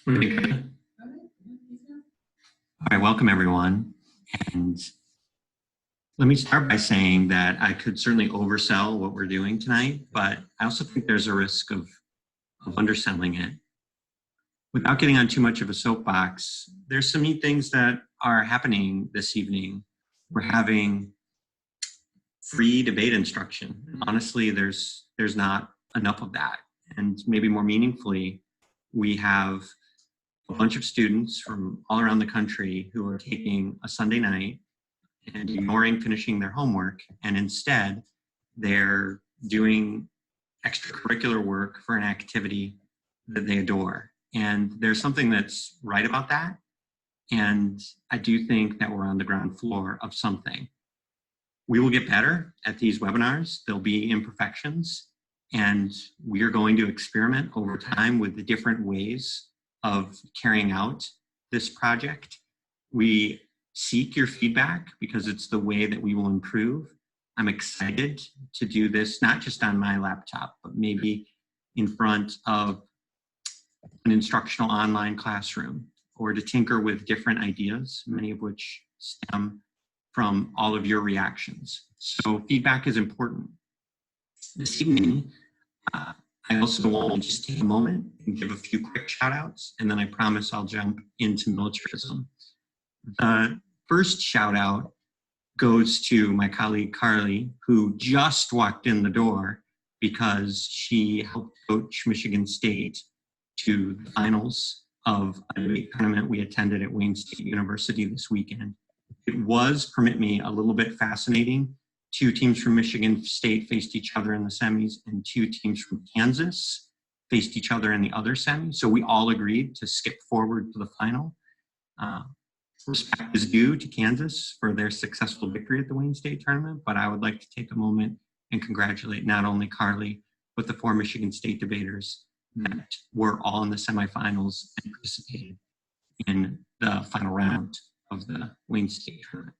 Pretty good. All right, welcome everyone. And let me start by saying that I could certainly oversell what we're doing tonight, but I also think there's a risk of underselling it. Without getting on too much of a soapbox, there's some neat things that are happening this evening. We're having free debate instruction. Honestly, there's not enough of that. And maybe more meaningfully, we have a bunch of students from all around the country who are taking a Sunday night and ignoring finishing their homework, and instead they're doing extracurricular work for an activity that they adore. And there's something that's right about that. And I do think that we're on the ground floor of something. We will get better at these webinars. There'll be imperfections, and we are going to experiment over time with the different ways of carrying out this project. We seek your feedback because it's the way that we will improve. I'm excited to do this, not just on my laptop, but maybe in front of an instructional online classroom, or to tinker with different ideas, many of which stem from all of your reactions. So feedback is important. This evening, I also want to just take a moment and give a few quick shout outs, and then I promise I'll jump into militarism. The first shout out goes to my colleague Carly, who just walked in the door because she helped coach Michigan State to the finals of a debate tournament we attended at Wayne State University this weekend. It was, permit me, a little bit fascinating. Two teams from Michigan State faced each other in the semis, and two teams from Kansas faced each other in the other semi. So we all agreed to skip forward to the final. Respect is due to Kansas for their successful victory at the Wayne State tournament, but I would like to take a moment and congratulate not only Carly, but the four Michigan State debaters that were all in the semifinals and participated in the final round of the Wayne State tournament.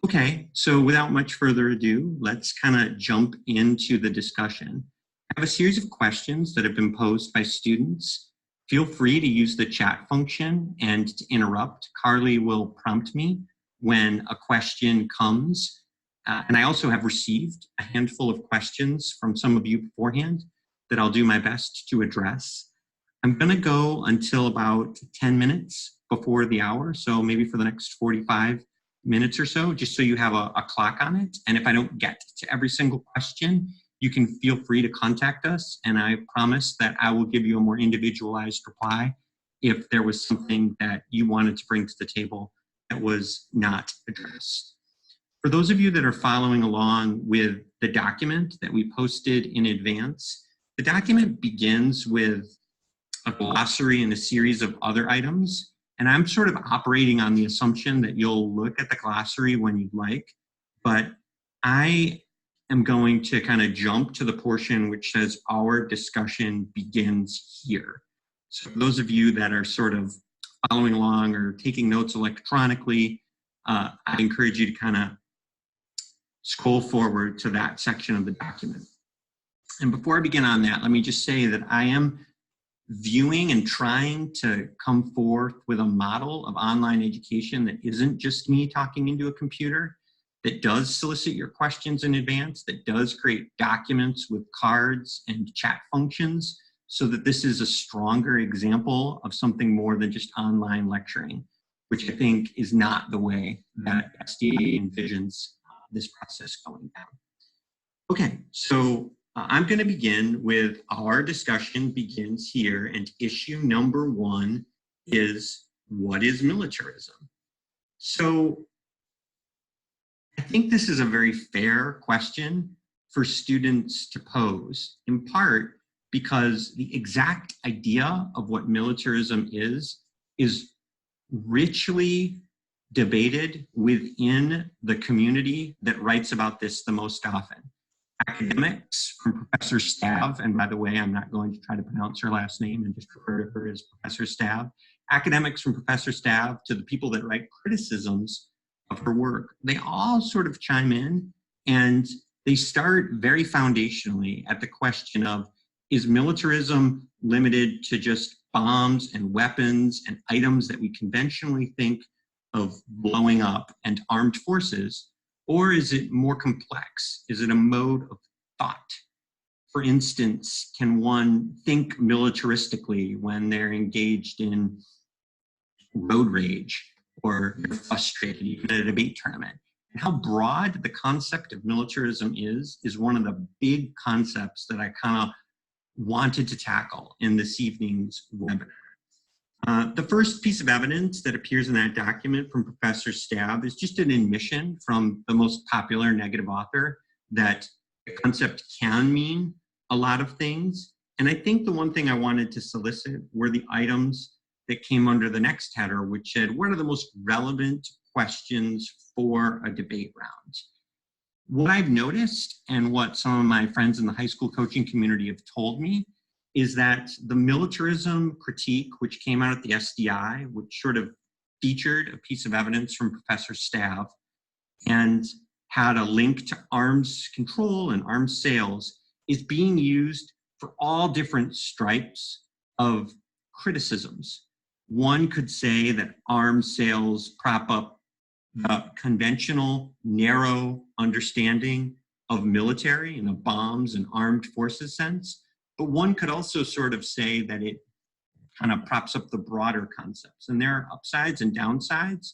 Okay, so without much further ado, let's kind of jump into the discussion. I have a series of questions that have been posed by students. Feel free to use the chat function and to interrupt. Carly will prompt me when a question comes. And I also have received a handful of questions from some of you beforehand that I'll do my best to address. I'm gonna go until about 10 minutes before the hour, so maybe for the next 45 minutes or so, just so you have a clock on it. And if I don't get to every single question, you can feel free to contact us, and I promise that I will give you a more individualized reply if there was something that you wanted to bring to the table that was not addressed. For those of you that are following along with the document that we posted in advance, the document begins with a glossary and a series of other items. And I'm sort of operating on the assumption that you'll look at the glossary when you'd like, but I am going to kind of jump to the portion which says our discussion begins here. So for those of you that are sort of following along or taking notes electronically, I encourage you to kind of scroll forward to that section of the document. And before I begin on that, let me just say that I am viewing and trying to come forth with a model of online education that isn't just me talking into a computer, that does solicit your questions in advance, that does create documents with cards and chat functions, so that this is a stronger example of something more than just online lecturing, which I think is not the way that SDA envisions this process going down. Okay, so I'm going to begin with our discussion begins here, and issue number one is, what is militarism? So I think this is a very fair question for students to pose, in part because the exact idea of what militarism is richly debated within the community that writes about this the most often. Academics from Professor Stav, and by the way, I'm not going to try to pronounce her last name and just refer to her as Professor Stav. Academics from Professor Stav to the people that write criticisms of her work, they all sort of chime in, and they start very foundationally at the question of, is militarism limited to just bombs and weapons and items that we conventionally think of blowing up and armed forces? Or is it more complex? Is it a mode of thought? For instance, can one think militaristically when they're engaged in road rage or they're frustrated even at a debate tournament? And how broad the concept of militarism is one of the big concepts that I kind of wanted to tackle in this evening's webinar. The first piece of evidence that appears in that document from Professor Stab is just an admission from the most popular negative author that the concept can mean a lot of things. And I think the one thing I wanted to solicit were the items that came under the next header, which said, what are the most relevant questions for a debate round? What I've noticed and what some of my friends in the high school coaching community have told me is that the Militarism Critique, which came out at the SDI, which sort of featured a piece of evidence from Professor Stav and had a link to arms control and arms sales, is being used for all different stripes of criticisms. One could say that arms sales prop up the conventional, narrow understanding of military in a bombs and armed forces sense. But one could also sort of say that it kind of props up the broader concepts. And there are upsides and downsides.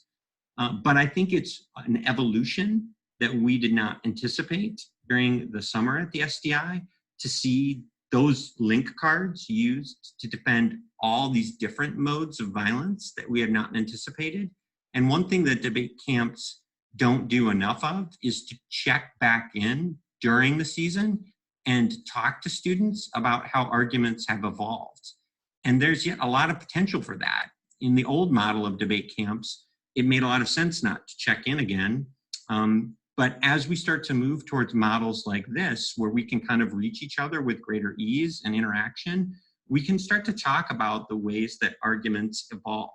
But I think it's an evolution that we did not anticipate during the summer at the SDI to see those link cards used to defend all these different modes of violence that we had not anticipated. And one thing that debate camps don't do enough of is to check back in during the season and talk to students about how arguments have evolved. And there's yet a lot of potential for that. In the old model of debate camps, it made a lot of sense not to check in again. But as we start to move towards models like this, where we can kind of reach each other with greater ease and interaction, we can start to talk about the ways that arguments evolve.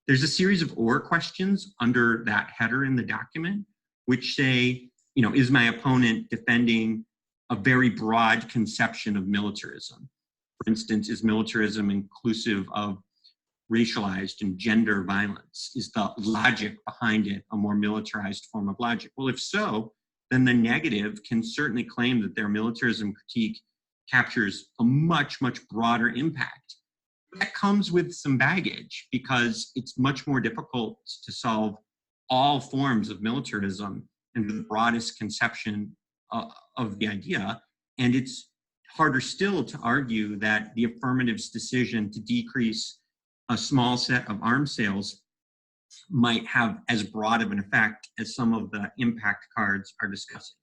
There's a series of or questions under that header in the document, which say, is my opponent defending a very broad conception of militarism? For instance, is militarism inclusive of racialized and gender violence? Is the logic behind it a more militarized form of logic? Well, if so, then the negative can certainly claim that their militarism critique captures a much, much broader impact. That comes with some baggage because it's much more difficult to solve all forms of militarism and the broadest conception of the idea. And it's harder still to argue that the affirmative's decision to decrease a small set of arms sales might have as broad of an effect as some of the impact cards are discussing.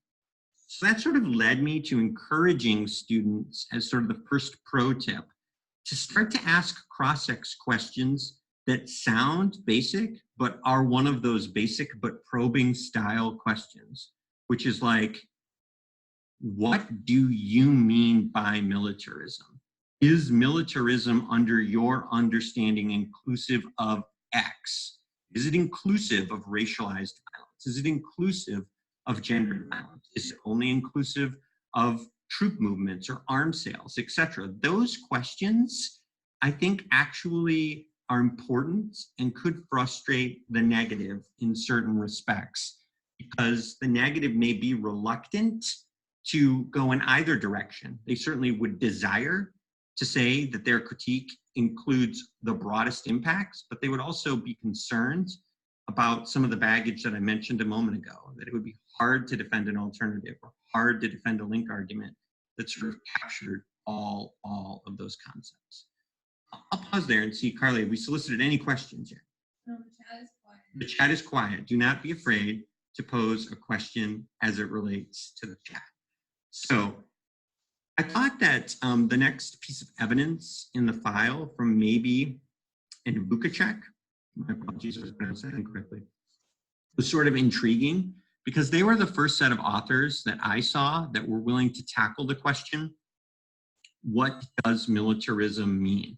So that sort of led me to encouraging students as sort of the first pro tip to start to ask CrossSex questions that sound basic, but are one of those basic but probing style questions, which is like, what do you mean by militarism? Is militarism, under your understanding, inclusive of X? Is it inclusive of racialized violence? Is it inclusive of gender violence? Is it only inclusive of troop movements or arms sales, etc.? Those questions, I think, actually are important and could frustrate the negative in certain respects, because the negative may be reluctant to go in either direction. They certainly would desire to say that their critique includes the broadest impacts, but they would also be concerned about some of the baggage that I mentioned a moment ago, that it would be hard to defend an alternative or hard to defend a link argument that sort of captured all of those concepts. I'll pause there and see, Carly, have we solicited any questions yet? No, the chat is quiet. The chat is quiet. Do not be afraid to pose a question as it relates to the chat. So I thought that the next piece of evidence in the file from maybe and Vukacek, my apologies if I pronounced that incorrectly, was sort of intriguing because they were the first set of authors that I saw that were willing to tackle the question, what does militarism mean?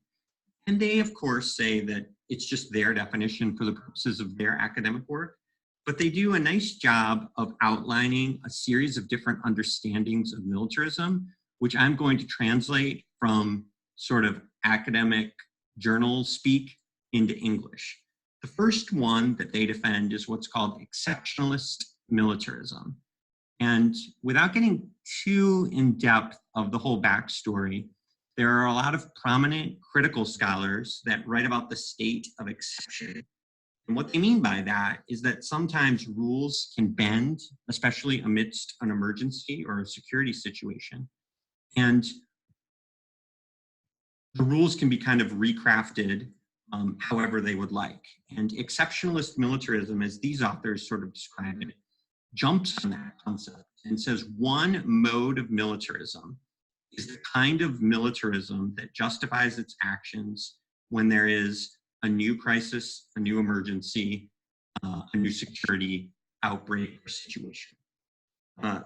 And they, of course, say that it's just their definition for the purposes of their academic work, but they do a nice job of outlining a series of different understandings of militarism, which I'm going to translate from sort of academic journal speak into English. The first one that they defend is what's called exceptionalist militarism. And without getting too in depth of the whole backstory, there are a lot of prominent critical scholars that write about the state of exception. And what they mean by that is that sometimes rules can bend, especially amidst an emergency or a security situation. And the rules can be kind of recrafted however they would like. And exceptionalist militarism, as these authors sort of describe it, jumps on that concept and says one mode of militarism is the kind of militarism that justifies its actions when there is a new crisis, a new emergency, a new security outbreak or situation.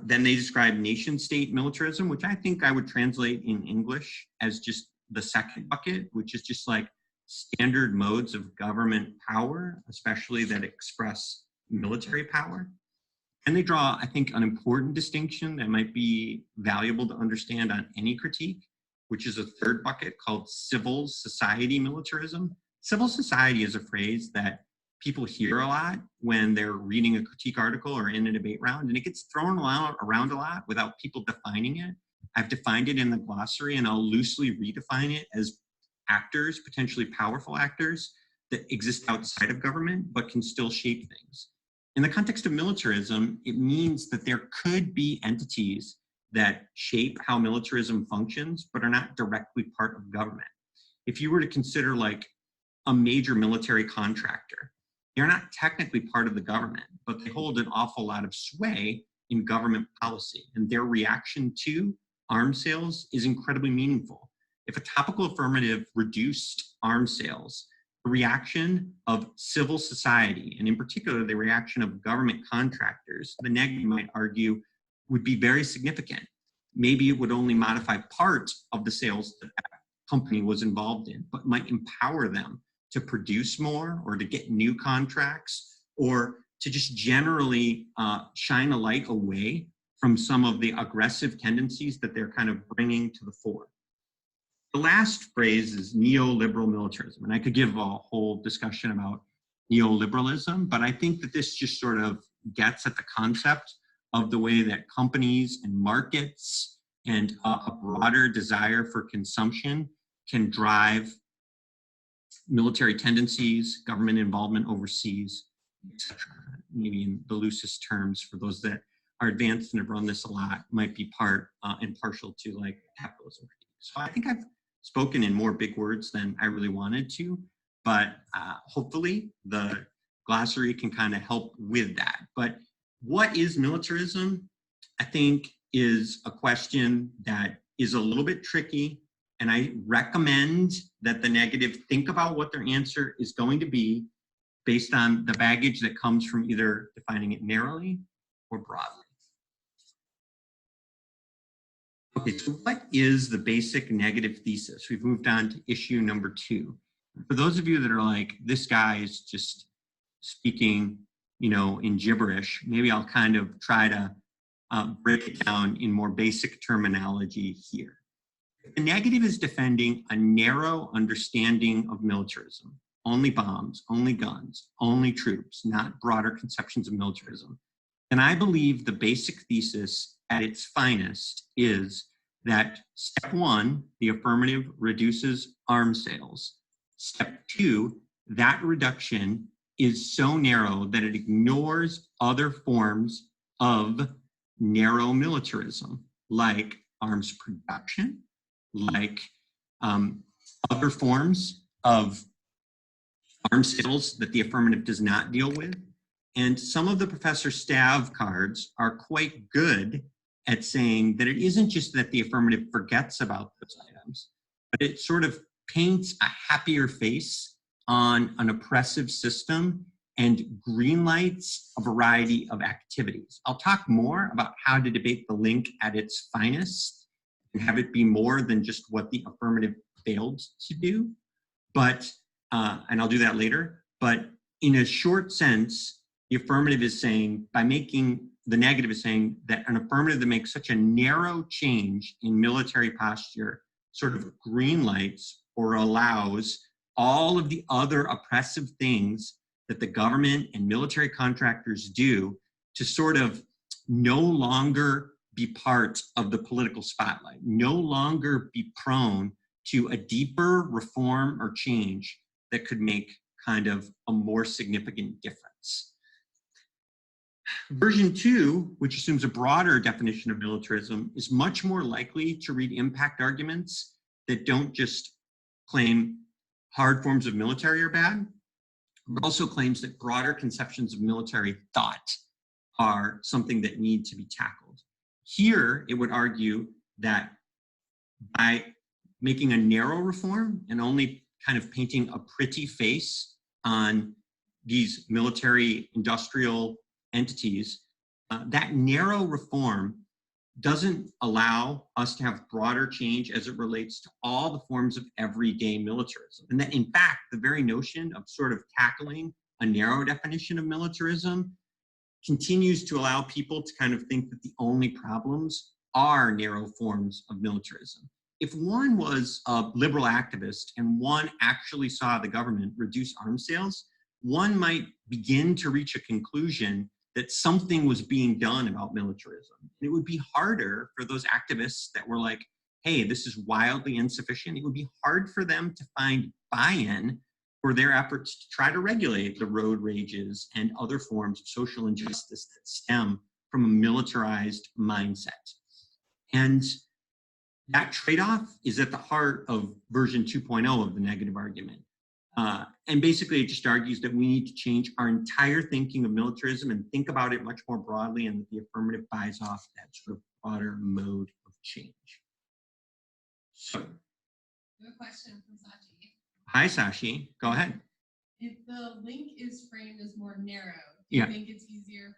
Then they describe nation-state militarism, which I think I would translate in English as just the second bucket, which is just like standard modes of government power, especially that express military power. And they draw, I think, an important distinction that might be valuable to understand on any critique, which is a third bucket called civil society militarism. Civil society is a phrase that people hear a lot when they're reading a critique article or in a debate round, and it gets thrown around a lot without people defining it. I've defined it in the glossary, and I'll loosely redefine it as actors, potentially powerful actors, that exist outside of government but can still shape things. In the context of militarism, it means that there could be entities that shape how militarism functions but are not directly part of government. If you were to consider like a major military contractor, they're not technically part of the government, but they hold an awful lot of sway in government policy, and their reaction to arms sales is incredibly meaningful. If a topical affirmative reduced arms sales, the reaction of civil society, and in particular the reaction of government contractors, the negative, might argue, would be very significant. Maybe it would only modify part of the sales that that company was involved in, but might empower them to produce more or to get new contracts or to just generally shine a light away from some of the aggressive tendencies that they're kind of bringing to the fore. The last phrase is neoliberal militarism, and I could give a whole discussion about neoliberalism, but I think that this just sort of gets at the concept of the way that companies and markets and a broader desire for consumption can drive military tendencies, government involvement overseas, etc. Maybe in the loosest terms, for those that are advanced and have run this a lot, might be part and partial to like capitalism. So I think I've spoken in more big words than I really wanted to, but hopefully the glossary can kind of help with that. But what is militarism? I think is a question that is a little bit tricky, and I recommend that the negative think about what their answer is going to be based on the baggage that comes from either defining it narrowly or broadly. Okay, so what is the basic negative thesis? We've moved on to issue number 2. For those of you that are like, this guy is just speaking, you know, in gibberish, maybe I'll kind of try to break it down in more basic terminology here. The negative is defending a narrow understanding of militarism. Only bombs, only guns, only troops, not broader conceptions of militarism. And I believe the basic thesis at its finest is that step 1, the affirmative reduces arms sales. Step 2, that reduction is so narrow that it ignores other forms of narrow militarism, like arms production, like other forms of arms sales that the affirmative does not deal with. And some of the Professor Stav cards are quite good at saying that it isn't just that the affirmative forgets about those items, but it sort of paints a happier face on an oppressive system and greenlights a variety of activities. I'll talk more about how to debate the link at its finest and have it be more than just what the affirmative failed to do, but, and I'll do that later, but in a short sense, the affirmative is saying, by making, the negative is saying that an affirmative that makes such a narrow change in military posture sort of greenlights or allows all of the other oppressive things that the government and military contractors do to sort of no longer be part of the political spotlight, no longer be prone to a deeper reform or change that could make kind of a more significant difference. Version 2, which assumes a broader definition of militarism, is much more likely to read impact arguments that don't just claim hard forms of military are bad, but also claims that broader conceptions of military thought are something that need to be tackled. Here, it would argue that by making a narrow reform and only kind of painting a pretty face on these military industrial entities, that narrow reform doesn't allow us to have broader change as it relates to all the forms of everyday militarism. And that in fact, the very notion of sort of tackling a narrow definition of militarism continues to allow people to kind of think that the only problems are narrow forms of militarism. If one was a liberal activist and one actually saw the government reduce arms sales, one might begin to reach a conclusion that something was being done about militarism. It would be harder for those activists that were like, hey, this is wildly insufficient. It would be hard for them to find buy-in for their efforts to try to regulate the road rages and other forms of social injustice that stem from a militarized mindset. And that trade-off is at the heart of version 2.0 of the negative argument. And basically it just argues that we need to change our entire thinking of militarism and think about it much more broadly, and that the affirmative buys off that sort of broader mode of change. So. I have a question from Sashi. Hi, Sashi. Go ahead. If the link is framed as more narrow, do you think it's easier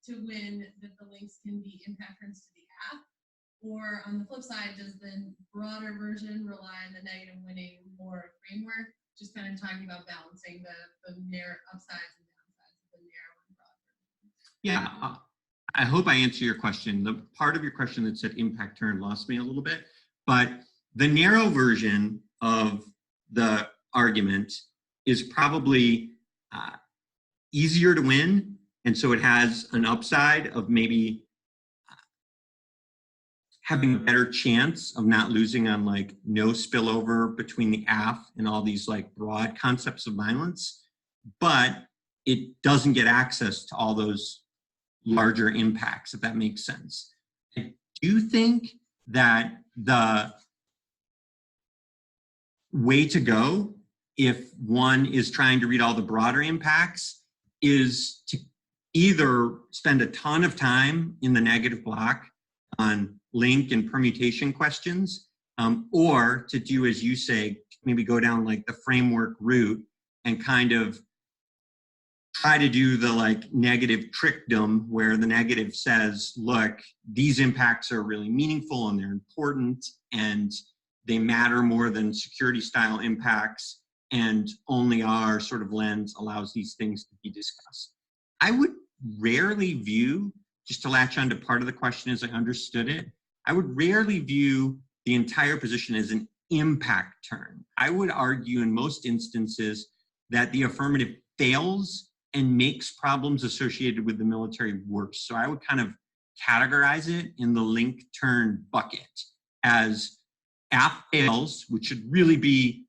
to win that the links can be impact turns to the app? Or on the flip side, does the broader version rely on the negative winning more framework? Just kind of talking about balancing the narrow upsides and downsides of the narrow and broad version. Yeah, I hope I answer your question. The part of your question that said impact turn lost me a little bit, but the narrow version of the argument is probably easier to win, and so it has an upside of maybe having a better chance of not losing on like no spillover between the AF and all these like broad concepts of violence, but it doesn't get access to all those larger impacts, if that makes sense. I do think that the way to go, if one is trying to read all the broader impacts, is to either spend a ton of time in the negative block on link and permutation questions, or to do as you say, maybe go down like the framework route and kind of try to do the like negative trickdom where the negative says, look, these impacts are really meaningful and they're important and they matter more than security style impacts, and only our sort of lens allows these things to be discussed. I would rarely view, just to latch on to part of the question as I understood it, I would rarely view the entire position as an impact turn. I would argue in most instances that the affirmative fails and makes problems associated with the military worse. So I would kind of categorize it in the link turn bucket as AF fails, which should really be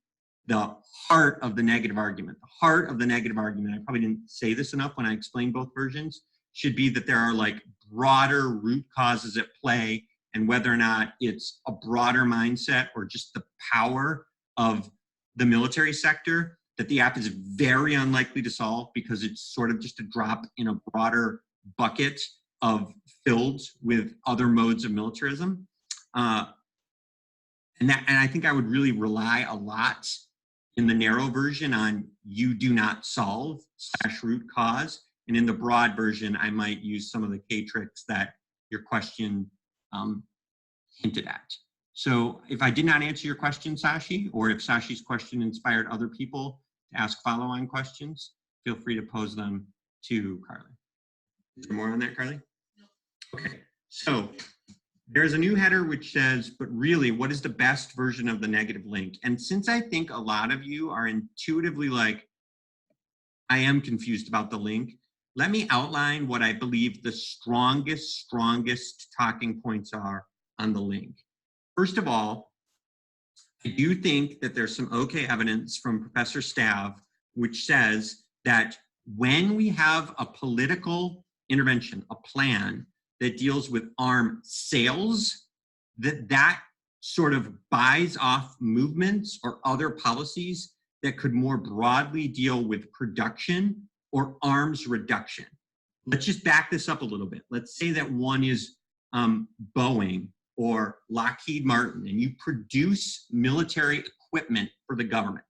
the heart of the negative argument. The heart of the negative argument, I probably didn't say this enough when I explained both versions, should be that there are like broader root causes at play, and whether or not it's a broader mindset or just the power of the military sector, that the app is very unlikely to solve because it's sort of just a drop in a broader bucket of filled with other modes of militarism. And I think I would really rely a lot in the narrow version on you do not solve / root cause. And in the broad version, I might use some of the K tricks that your question hinted at. So if I did not answer your question, Sashi, or if Sashi's question inspired other people to ask follow-on questions, feel free to pose them to Carly. Is there more on that, Carly? No. Okay, so There's a new header which says, but really, what is the best version of the negative link? And since I think a lot of you are intuitively like, I am confused about the link, let me outline what I believe the strongest talking points are on the link. First of all, I do think that there's some okay evidence from Professor Stav, which says that when we have a political intervention, a plan that deals with arms sales, that sort of buys off movements or other policies that could more broadly deal with production or arms reduction. Let's just back this up a little bit. Let's say that one is Boeing or Lockheed Martin, and you produce military equipment for the government,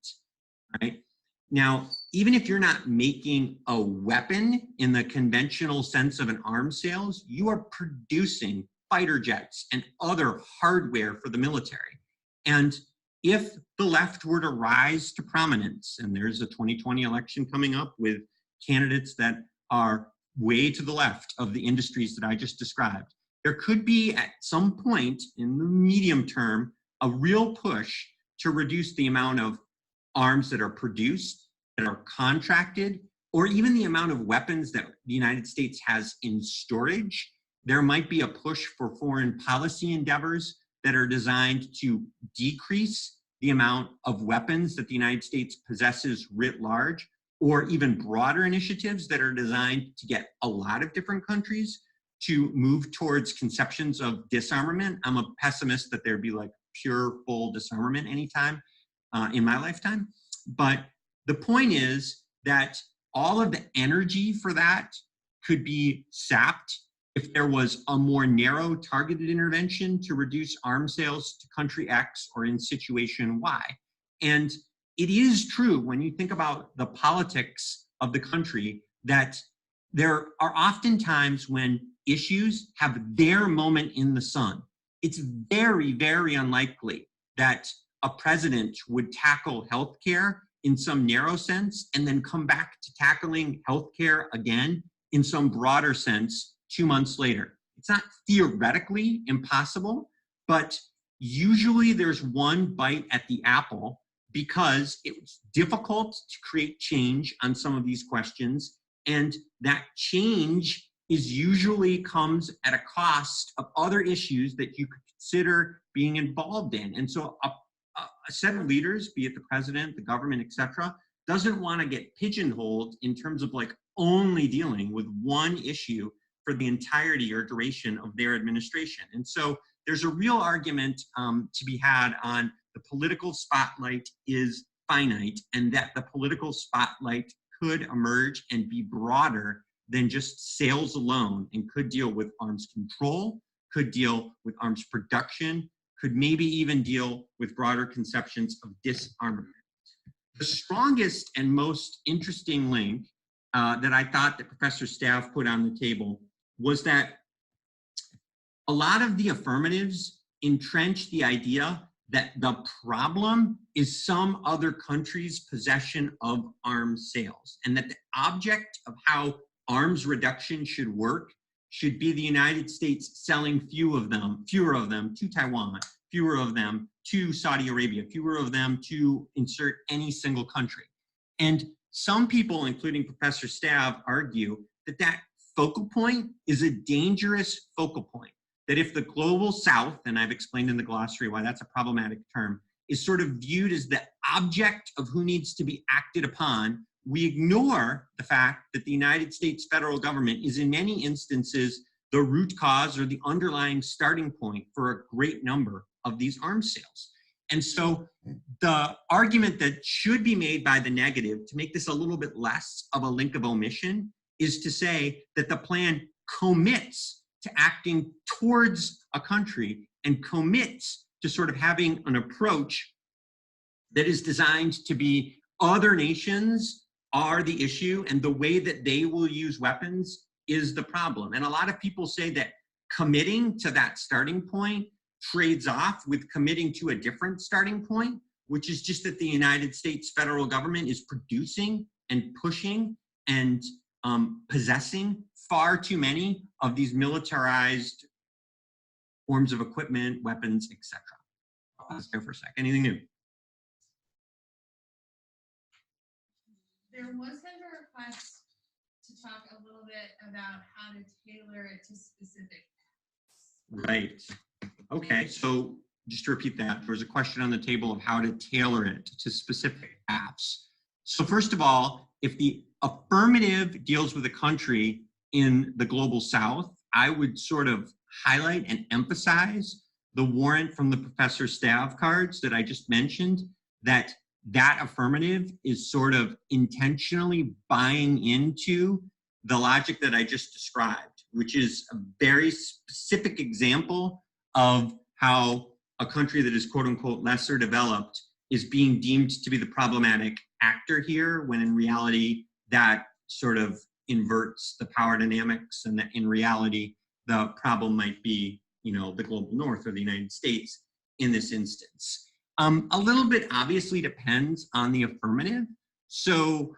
right? Now, even if you're not making a weapon in the conventional sense of an arms sales, you are producing fighter jets and other hardware for the military. And if the left were to rise to prominence, and there's a 2020 election coming up with candidates that are way to the left of the industries that I just described, there could be at some point in the medium term a real push to reduce the amount of arms that are produced, that are contracted, or even the amount of weapons that the United States has in storage. There might be a push for foreign policy endeavors that are designed to decrease the amount of weapons that the United States possesses writ large, or even broader initiatives that are designed to get a lot of different countries to move towards conceptions of disarmament. I'm a pessimist that there'd be like pure, full disarmament anytime in my lifetime. But the point is that all of the energy for that could be sapped if there was a more narrow targeted intervention to reduce arms sales to country X or in situation Y. And it is true when you think about the politics of the country that there are often times when issues have their moment in the sun. It's very, very unlikely that a president would tackle healthcare in some narrow sense and then come back to tackling healthcare again in some broader sense 2 months later. It's not theoretically impossible, but usually there's one bite at the apple because it's difficult to create change on some of these questions, and that change is usually comes at a cost of other issues that you could consider being involved in. And so a set of leaders, be it the president, the government, etc., doesn't want to get pigeonholed in terms of like only dealing with one issue for the entirety or duration of their administration. And so there's a real argument to be had on the political spotlight is finite, and that the political spotlight could emerge and be broader than just sales alone, and could deal with arms control, could deal with arms production, could maybe even deal with broader conceptions of disarmament. The strongest and most interesting link that I thought that Professor Stav put on the table was that a lot of the affirmatives entrench the idea that the problem is some other country's possession of arms sales, and that the object of how arms reduction should work should be the United States selling fewer of them to Taiwan, fewer of them to Saudi Arabia, fewer of them to insert any single country. And some people, including Professor Stav, argue that that focal point is a dangerous focal point. That if the global south, and I've explained in the glossary why that's a problematic term, is sort of viewed as the object of who needs to be acted upon, we ignore the fact that the United States federal government is in many instances the root cause or the underlying starting point for a great number of these arms sales. And so the argument that should be made by the negative to make this a little bit less of a link of omission is to say that the plan commits to acting towards a country and commits to sort of having an approach that is designed to be other nations are the issue and the way that they will use weapons is the problem. And a lot of people say that committing to that starting point trades off with committing to a different starting point, which is just that the United States federal government is producing and pushing and possessing far too many of these militarized forms of equipment, weapons, etc. I'll pause there for a sec. Anything new? There was kind of a request to talk a little bit about how to tailor it to specific apps. Right. Okay, so just to repeat that, there was a question on the table of how to tailor it to specific apps. So first of all, if the affirmative deals with a country in the global south, I would sort of highlight and emphasize the warrant from the Professor Stav cards that I just mentioned, that affirmative is sort of intentionally buying into the logic that I just described, which is a very specific example of how a country that is quote unquote lesser developed is being deemed to be the problematic actor here, when in reality that sort of inverts the power dynamics, and that in reality the problem might be, you know, the global north or the United States in this instance. A little bit obviously depends on the affirmative. So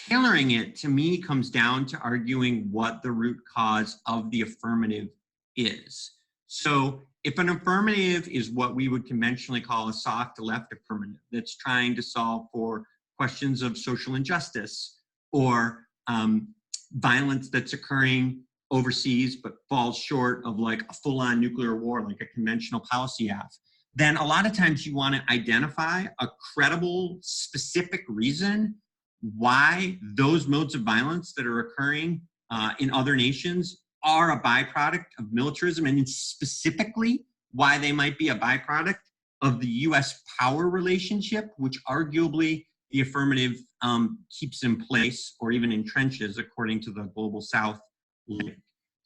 tailoring it to me comes down to arguing what the root cause of the affirmative is. So if an affirmative is what we would conventionally call a soft left affirmative that's trying to solve for questions of social injustice or violence that's occurring overseas but falls short of like a full-on nuclear war, like a conventional policy app, then a lot of times you want to identify a credible, specific reason why those modes of violence that are occurring in other nations are a byproduct of militarism, and specifically why they might be a byproduct of the US power relationship, which arguably the affirmative keeps in place or even entrenches according to the Global South link.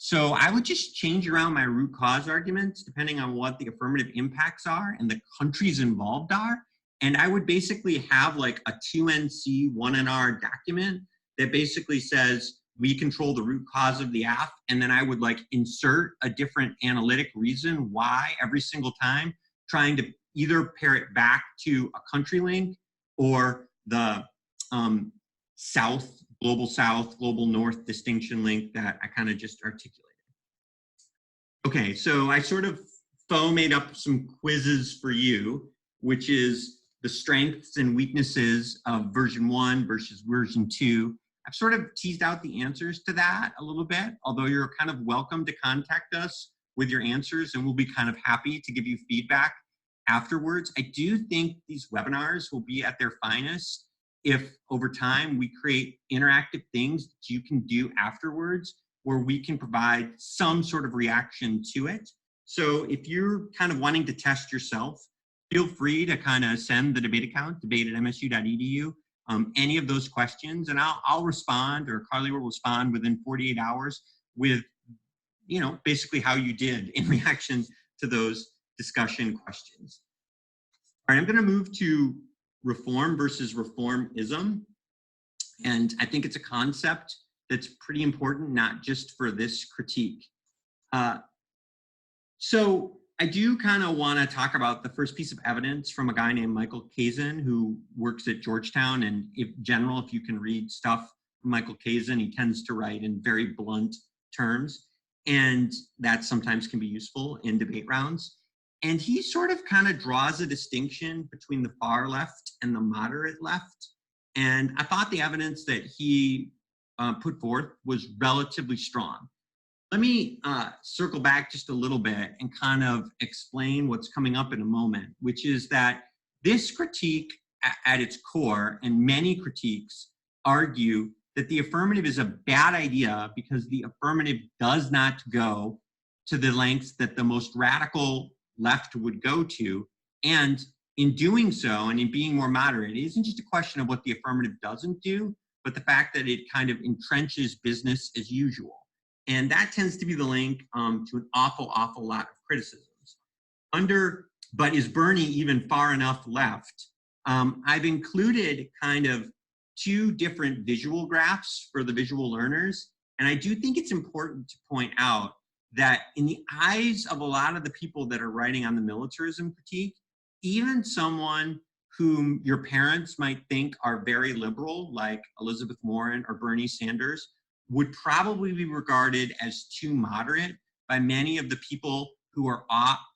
So I would just change around my root cause arguments depending on what the affirmative impacts are and the countries involved are. And I would basically have like a 2NC 1NR document that basically says we control the root cause of the app, and then I would like insert a different analytic reason why every single time, trying to either pair it back to a country link or the global north distinction link that I kind of just articulated. Okay, so I sort of made up some quizzes for you, which is the strengths and weaknesses of version 1 versus version 2. I've sort of teased out the answers to that a little bit, although you're kind of welcome to contact us with your answers, and we'll be kind of happy to give you feedback afterwards. I do think these webinars will be at their finest if over time we create interactive things that you can do afterwards where we can provide some sort of reaction to it. So if you're kind of wanting to test yourself, feel free to kind of send the debate account, debate@msu.edu, any of those questions, and I'll respond, or Carly will respond within 48 hours with, you know, basically how you did in reaction to those discussion questions. All right, I'm gonna move to reform versus reformism. And I think it's a concept that's pretty important, not just for this critique. So I do kind of want to talk about the first piece of evidence from a guy named Michael Kazin, who works at Georgetown. And in general, if you can read stuff from Michael Kazin, he tends to write in very blunt terms. And that sometimes can be useful in debate rounds. And he sort of kind of draws a distinction between the far left and the moderate left. And I thought the evidence that he put forth was relatively strong. Let me circle back just a little bit and kind of explain what's coming up in a moment, which is that this critique at its core, and many critiques, argue that the affirmative is a bad idea because the affirmative does not go to the lengths that the most radical left would go to. And in doing so, and in being more moderate, it isn't just a question of what the affirmative doesn't do, but the fact that it kind of entrenches business as usual. And that tends to be the link to an awful lot of criticisms. But is Bernie even far enough left? I've included kind of two different visual graphs for the visual learners. And I do think it's important to point out that in the eyes of a lot of the people that are writing on the militarism critique, even someone whom your parents might think are very liberal, like Elizabeth Warren or Bernie Sanders, would probably be regarded as too moderate by many of the people who are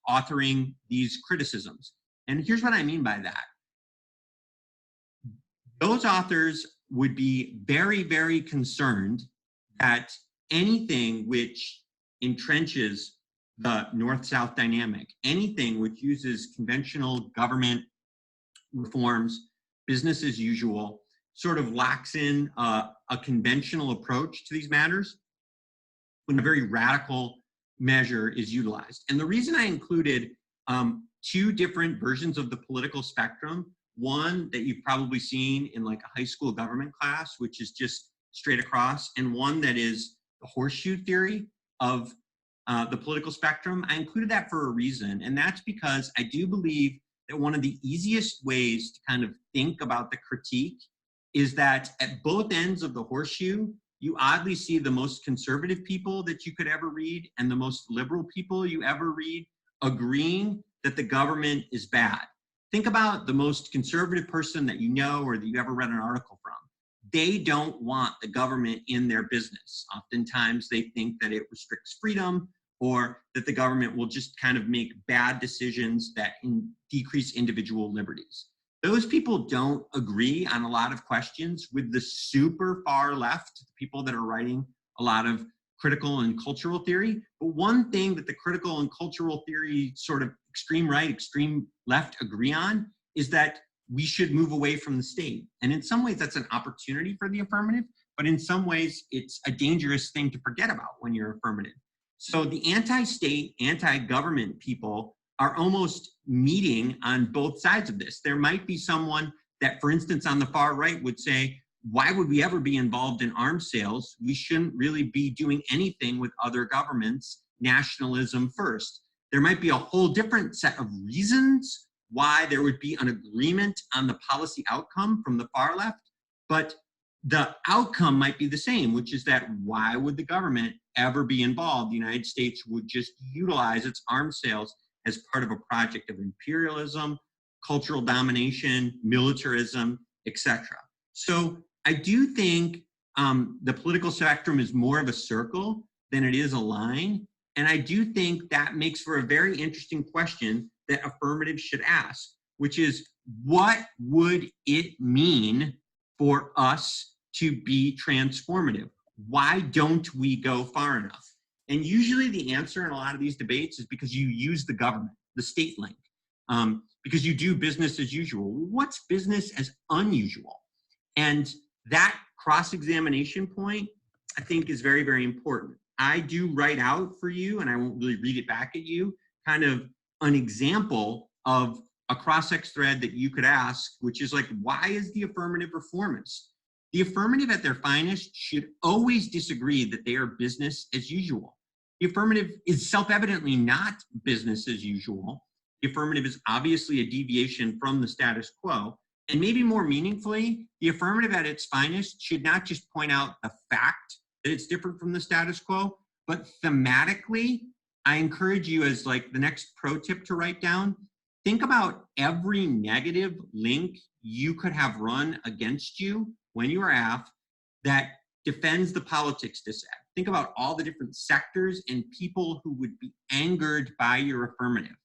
authoring these criticisms. And here's what I mean by that. Those authors would be very, very concerned that anything which entrenches the North-South dynamic, anything which uses conventional government reforms, business as usual, sort of locks in a conventional approach to these matters when a very radical measure is utilized. And the reason I included two different versions of the political spectrum, one that you've probably seen in like a high school government class, which is just straight across, and one that is the horseshoe theory of the political spectrum. I included that for a reason, and that's because I do believe that one of the easiest ways to kind of think about the critique is that at both ends of the horseshoe, you oddly see the most conservative people that you could ever read and the most liberal people you ever read agreeing that the government is bad. Think about the most conservative person that you know or that you ever read an article from. They don't want the government in their business. Oftentimes they think that it restricts freedom or that the government will just kind of make bad decisions that decrease individual liberties. Those people don't agree on a lot of questions with the super far left, people that are writing a lot of critical and cultural theory. But one thing that the critical and cultural theory sort of extreme right, extreme left agree on is that we should move away from the state. And in some ways that's an opportunity for the affirmative, but in some ways it's a dangerous thing to forget about when you're affirmative. So the anti-state, anti-government people are almost meeting on both sides of this. There might be someone that, for instance, on the far right would say, why would we ever be involved in arms sales? We shouldn't really be doing anything with other governments, nationalism first. There might be a whole different set of reasons why there would be an agreement on the policy outcome from the far left, but the outcome might be the same, which is that why would the government ever be involved? The United States would just utilize its arms sales as part of a project of imperialism, cultural domination, militarism, etc. So I do think the political spectrum is more of a circle than it is a line. And I do think that makes for a very interesting question that affirmatives should ask, which is, what would it mean for us to be transformative? Why don't we go far enough? And usually the answer in a lot of these debates is because you use the government, the state link, because you do business as usual. What's business as unusual? And that cross-examination point, I think, is very, very important. I do write out for you, and I won't really read it back at you, kind of an example of a cross-sex thread that you could ask, which is like, why is the affirmative reformist? The affirmative at their finest should always disagree that they are business as usual. The affirmative is self-evidently not business as usual. The affirmative is obviously a deviation from the status quo. And maybe more meaningfully, the affirmative at its finest should not just point out the fact that it's different from the status quo, but thematically, I encourage you as like the next pro tip to write down, think about every negative link you could have run against you when you are AF that defends the politics dissent. Think about all the different sectors and people who would be angered by your affirmative.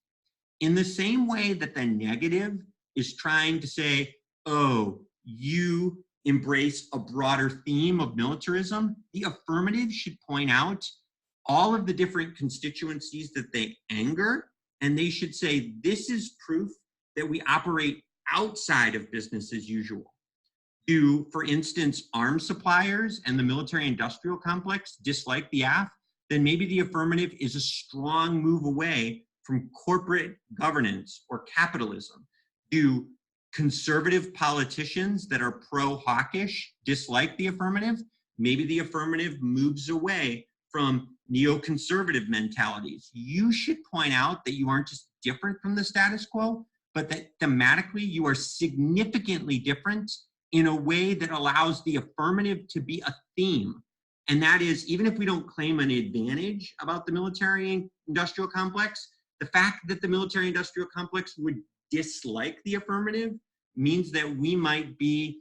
In the same way that the negative is trying to say, oh, you embrace a broader theme of militarism, the affirmative should point out all of the different constituencies that they anger, and they should say, this is proof that we operate outside of business as usual. Do, for instance, arms suppliers and the military-industrial complex dislike the AF, then maybe the affirmative is a strong move away from corporate governance or capitalism. Do conservative politicians that are pro-hawkish dislike the affirmative? Maybe the affirmative moves away from neoconservative mentalities. You should point out that you aren't just different from the status quo, but that thematically you are significantly different in a way that allows the affirmative to be a theme. And that is, even if we don't claim an advantage about the military-industrial complex, the fact that the military-industrial complex would dislike the affirmative means that we might be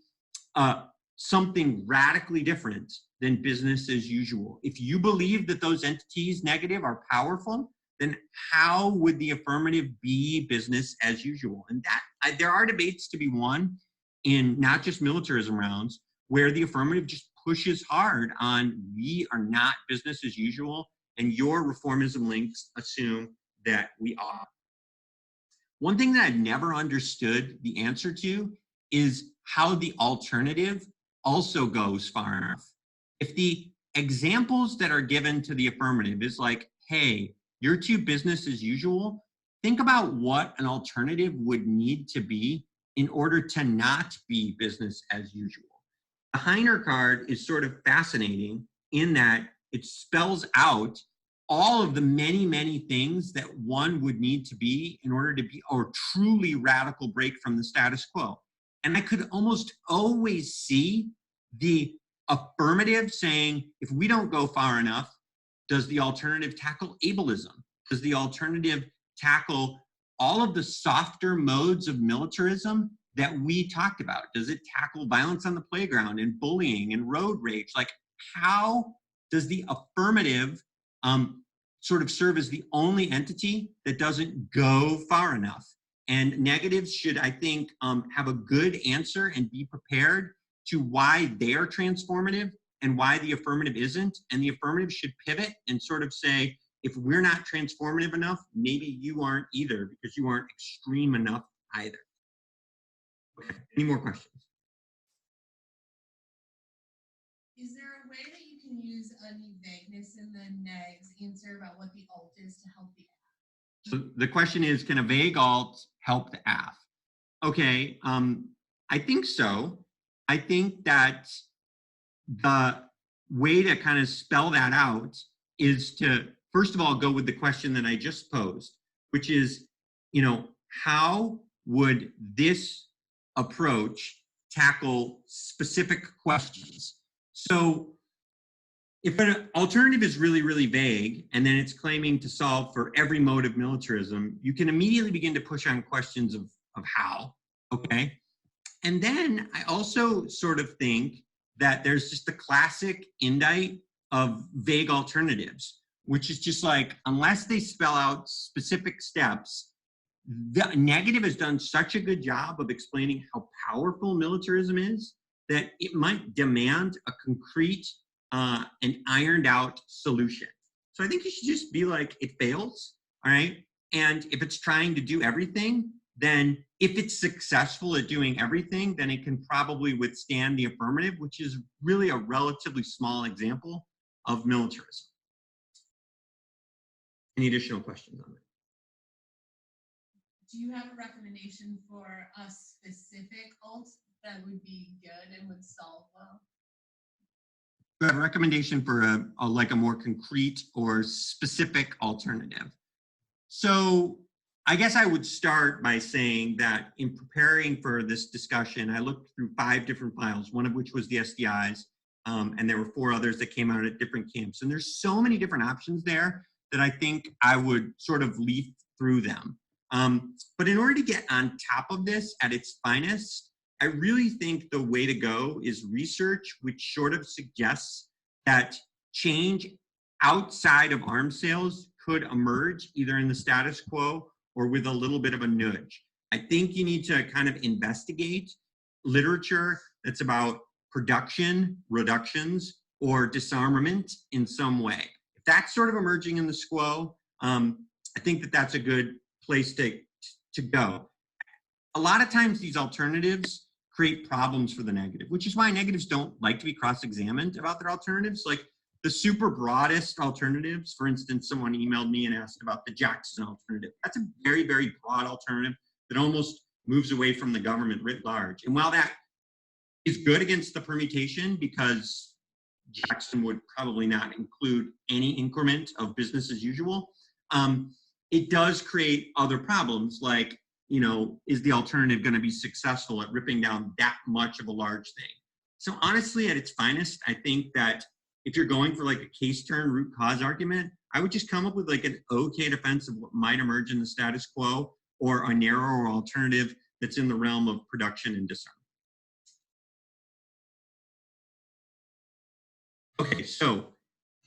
something radically different than business as usual. If you believe that those entities, negative, are powerful, then how would the affirmative be business as usual? And that there are debates to be won in not just militarism rounds where the affirmative just pushes hard on we are not business as usual, and your reformism links assume that we are. One thing that I've never understood the answer to is how the alternative also goes far enough. If the examples that are given to the affirmative is like, hey, you're too business as usual, think about what an alternative would need to be in order to not be business as usual. The Heiner card is sort of fascinating in that it spells out all of the many, many things that one would need to be in order to be a truly radical break from the status quo. And I could almost always see the affirmative saying, if we don't go far enough, does the alternative tackle ableism? Does the alternative tackle all of the softer modes of militarism that we talked about? Does it tackle violence on the playground and bullying and road rage? Like, how does the affirmative sort of serve as the only entity that doesn't go far enough? And negatives should, I think, have a good answer and be prepared to why they are transformative and why the affirmative isn't. And the affirmative should pivot and sort of say, if we're not transformative enough, maybe you aren't either, because you aren't extreme enough either. Okay, any more questions? Is there a way that you can use any vagueness in the negs answer about what the alt is to help the app? So the question is, can a vague alt help the AF? Okay, I think so. I think that the way to kind of spell that out is to, first of all, go with the question that I just posed, which is, you know, how would this approach tackle specific questions? So if an alternative is really, really vague, and then it's claiming to solve for every mode of militarism, you can immediately begin to push on questions of how, okay? And then I also sort of think that there's just the classic indite of vague alternatives, which is just like, unless they spell out specific steps, the negative has done such a good job of explaining how powerful militarism is that it might demand a concrete and ironed out solution. So I think you should just be like, it fails, all right? And if it's trying to do everything, then if it's successful at doing everything, then it can probably withstand the affirmative, which is really a relatively small example of militarism. Any additional questions on that? Do you have a recommendation for a specific alt that would be good and would solve well? Do you have a recommendation for like a more concrete or specific alternative? So I guess I would start by saying that in preparing for this discussion, I looked through 5 different files, one of which was the SDIs, and there were 4 others that came out at different camps. And there's so many different options there that I think I would sort of leaf through them. But in order to get on top of this at its finest, I really think the way to go is research, which sort of suggests that change outside of arms sales could emerge either in the status quo or with a little bit of a nudge. I think you need to kind of investigate literature that's about production, reductions, or disarmament in some way. If that's sort of emerging in the SQO, I think that that's a good place to go. A lot of times these alternatives create problems for the negative, which is why negatives don't like to be cross-examined about their alternatives. Like the super broadest alternatives, for instance, someone emailed me and asked about the Jackson alternative. That's a very, very broad alternative that almost moves away from the government writ large. And while that is good against the permutation, because Jackson would probably not include any increment of business as usual, it does create other problems like, you know, is the alternative going to be successful at ripping down that much of a large thing? So honestly, at its finest, I think that if you're going for like a case turn root cause argument, I would just come up with like an okay defense of what might emerge in the status quo or a narrower alternative that's in the realm of production and disarmament. Okay, so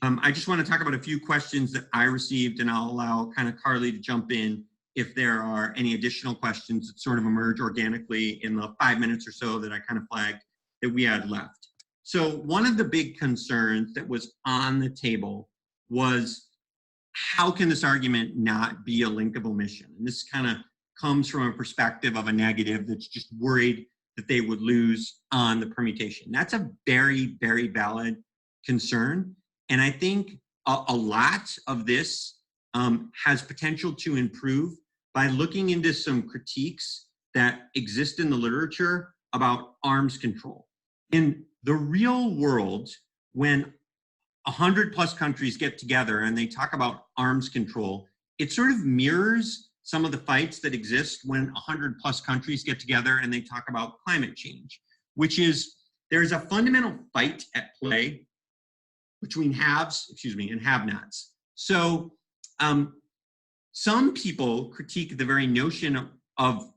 I just want to talk about a few questions that I received, and I'll allow kind of Carly to jump in if there are any additional questions that sort of emerge organically in the 5 minutes or so that I kind of flagged that we had left. So one of the big concerns that was on the table was, how can this argument not be a link of omission? And this kind of comes from a perspective of a negative that's just worried that they would lose on the permutation. That's a very, very valid concern. And I think a lot of this has potential to improve by looking into some critiques that exist in the literature about arms control. In the real world, when 100+ countries get together and they talk about arms control, it sort of mirrors some of the fights that exist when 100+ countries get together and they talk about climate change, which is there's a fundamental fight at play between haves, and have-nots. So some people critique the very notion of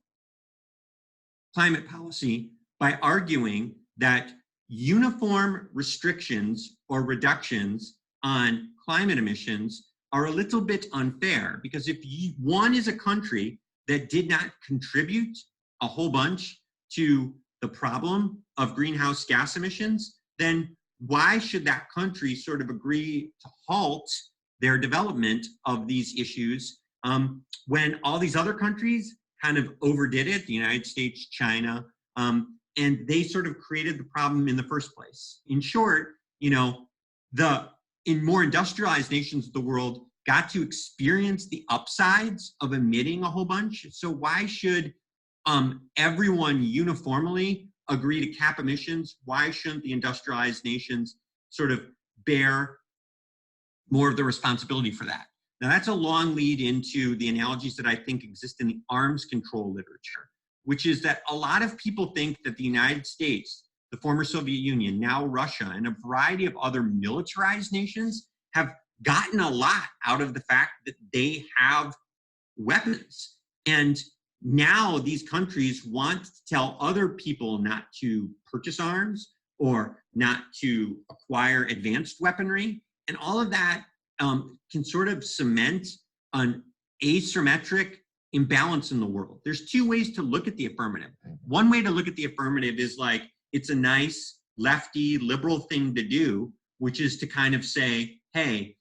climate policy by arguing that uniform restrictions or reductions on climate emissions are a little bit unfair, because if one is a country that did not contribute a whole bunch to the problem of greenhouse gas emissions, then why should that country sort of agree to halt their development of these issues when all these other countries kind of overdid it, the United States, China, and they sort of created the problem in the first place. In short, in more industrialized nations of the world got to experience the upsides of emitting a whole bunch. So why should everyone uniformly agree to cap emissions? Why shouldn't the industrialized nations sort of bear more of the responsibility for that? Now, that's a long lead into the analogies that I think exist in the arms control literature, which is that a lot of people think that the United States, the former Soviet Union, now Russia, and a variety of other militarized nations have gotten a lot out of the fact that they have weapons. And now these countries want to tell other people not to purchase arms or not to acquire advanced weaponry. And all of that can sort of cement an asymmetric imbalance in the world. There's two ways to look at the affirmative. One way to look at the affirmative is like, it's a nice lefty liberal thing to do, which is to kind of say, hey,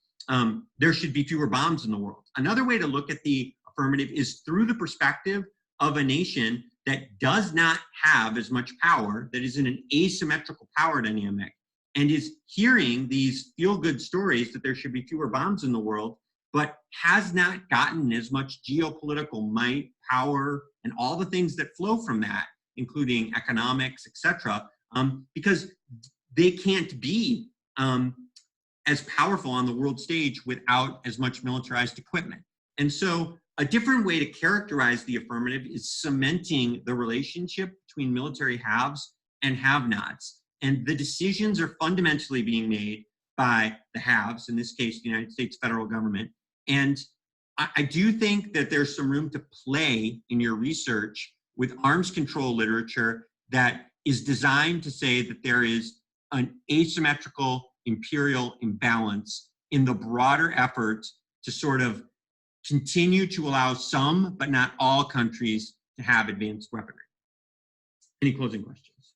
there should be fewer bombs in the world. Another way to look at the affirmative is through the perspective of a nation that does not have as much power, that is in an asymmetrical power dynamic, and is hearing these feel-good stories that there should be fewer bombs in the world, but has not gotten as much geopolitical might, power, and all the things that flow from that, including economics, etc., because they can't be as powerful on the world stage without as much militarized equipment. And so a different way to characterize the affirmative is cementing the relationship between military haves and have-nots. And the decisions are fundamentally being made by the haves, in this case, the United States federal government. And I do think that there's some room to play in your research with arms control literature that is designed to say that there is an asymmetrical imperial imbalance in the broader effort to sort of continue to allow some, but not all countries to have advanced weaponry. Any closing questions?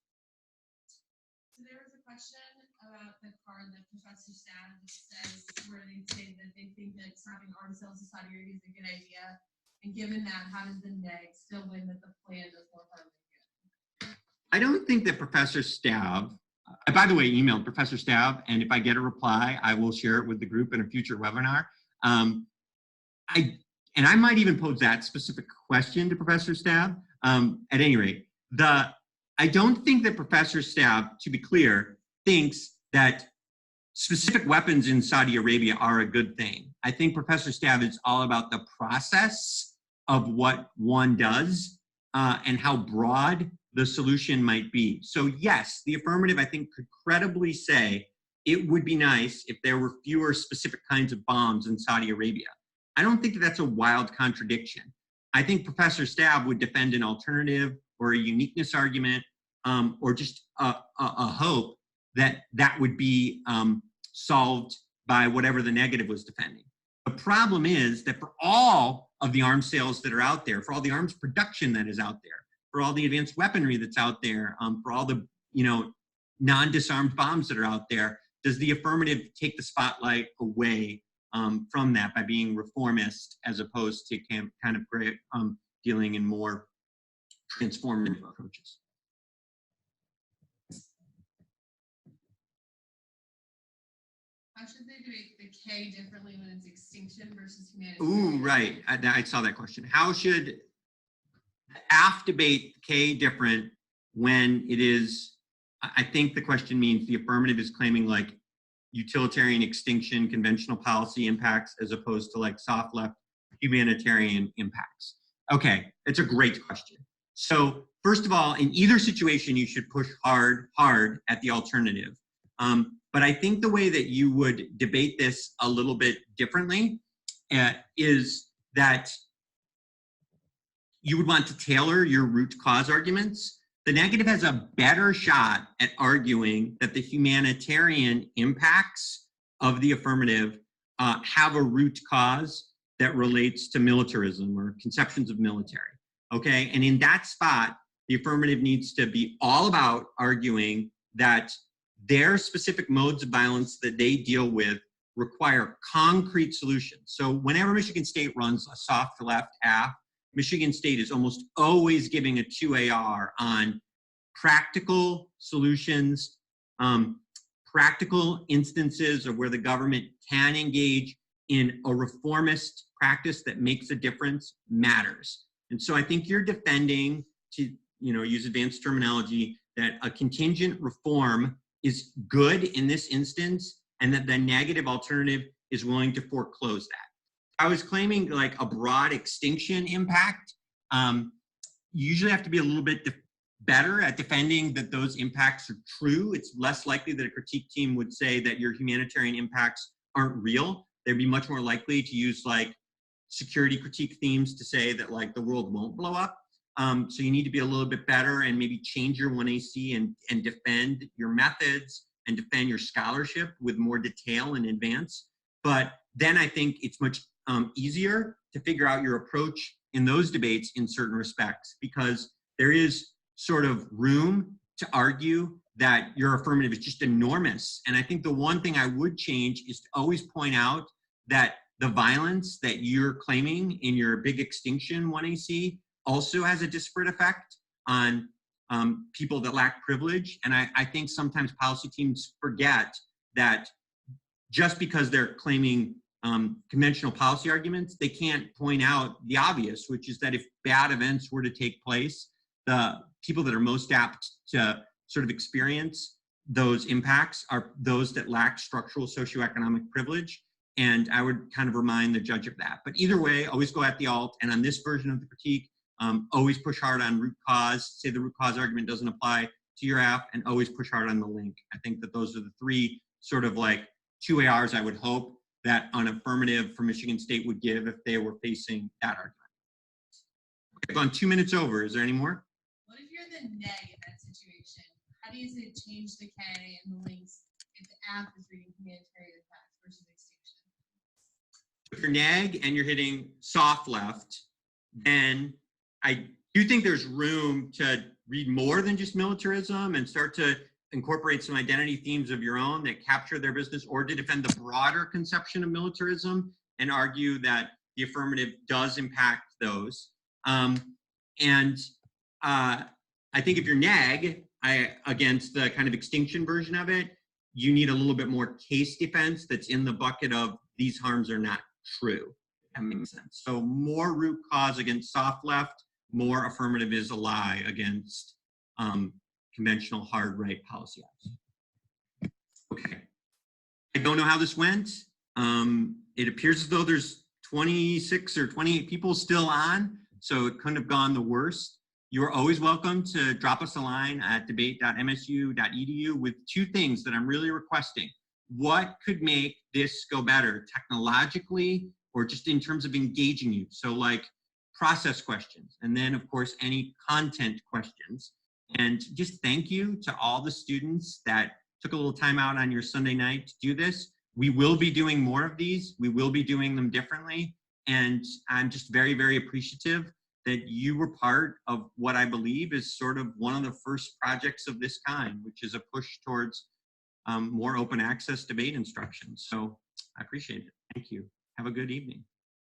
So there was a question about the card that Professor Stab says, where they say that they think that having arms sales to Saudi Arabia is a good idea. And given that, how does the neg still win that the plan does more harm than good? I don't think that Professor Stab, I, by the way, emailed Professor Stab, and if I get a reply, I will share it with the group in a future webinar. I might even pose that specific question to Professor Stab. At any rate, I don't think that Professor Stab, to be clear, thinks that specific weapons in Saudi Arabia are a good thing. I think Professor Stab is all about the process of what one does and how broad the solution might be. So yes, the affirmative, I think, could credibly say it would be nice if there were fewer specific kinds of bombs in Saudi Arabia. I don't think that that's a wild contradiction. I think Professor Stab would defend an alternative or a uniqueness argument or just a hope that that would be solved by whatever the negative was defending. The problem is that for all of the arms sales that are out there, for all the arms production that is out there, for all the advanced weaponry that's out there, for all the non-disarmed bombs that are out there, does the affirmative take the spotlight away from that by being reformist as opposed to kind of dealing in more transformative approaches? How should they debate the K differently when it's extinction versus humanitarian? Ooh, right. I saw that question. How should the AF debate K different when it is, I think the question means the affirmative is claiming like utilitarian extinction, conventional policy impacts, as opposed to like soft left humanitarian impacts. Okay, it's a great question. So first of all, in either situation, you should push hard at the alternative. But I think the way that you would debate this a little bit differently is that you would want to tailor your root cause arguments. The negative has a better shot at arguing that the humanitarian impacts of the affirmative have a root cause that relates to militarism or conceptions of military, okay? And in that spot, the affirmative needs to be all about arguing that their specific modes of violence that they deal with require concrete solutions. So whenever Michigan State runs a soft left AF, Michigan State is almost always giving a 2AR on practical solutions, practical instances of where the government can engage in a reformist practice that makes a difference matters. And so I think you're defending, to use advanced terminology, that a contingent reform is good in this instance, and that the negative alternative is willing to foreclose that. I was claiming like a broad extinction impact. You usually have to be a little bit better at defending that those impacts are true. It's less likely that a critique team would say that your humanitarian impacts aren't real. They'd be much more likely to use like security critique themes to say that like the world won't blow up. So you need to be a little bit better and maybe change your 1AC and defend your methods and defend your scholarship with more detail in advance. But then I think it's much easier to figure out your approach in those debates in certain respects, because there is sort of room to argue that your affirmative is just enormous. And I think the one thing I would change is to always point out that the violence that you're claiming in your big extinction 1AC also has a disparate effect on people that lack privilege. And I think sometimes policy teams forget that just because they're claiming conventional policy arguments, they can't point out the obvious, which is that if bad events were to take place, the people that are most apt to sort of experience those impacts are those that lack structural socioeconomic privilege. And I would kind of remind the judge of that. But either way, always go at the alt. And on this version of the critique, always push hard on root cause, say the root cause argument doesn't apply to your app, and always push hard on the link. I think that those are the three sort of like 2ARs I would hope that an affirmative for Michigan State would give if they were facing that argument. Okay, I've gone 2 minutes over. Is there any more? What if you're the neg in that situation? How do you say change the K and the links if the app is reading humanitarian impacts versus extinction? If you're neg and you're hitting soft left, then I do think there's room to read more than just militarism and start to incorporate some identity themes of your own that capture their business, or to defend the broader conception of militarism and argue that the affirmative does impact those. I think if you're neg against the kind of extinction version of it, you need a little bit more case defense that's in the bucket of these harms are not true. That makes sense. So more root cause against soft left, more affirmative is a lie against conventional hard right policy apps. Okay. I don't know how this went. It appears as though there's 26 or 28 people still on, so it couldn't have gone the worst. You're always welcome to drop us a line at debate.msu.edu with two things that I'm really requesting. What could make this go better technologically or just in terms of engaging you? So like process questions, and then of course any content questions. And just thank you to all the students that took a little time out on your Sunday night to do this. We will be doing more of these. We will be doing them differently. And I'm just very, very appreciative that you were part of what I believe is sort of one of the first projects of this kind, which is a push towards more open access debate instruction. So I appreciate it. Thank you. Have a good evening.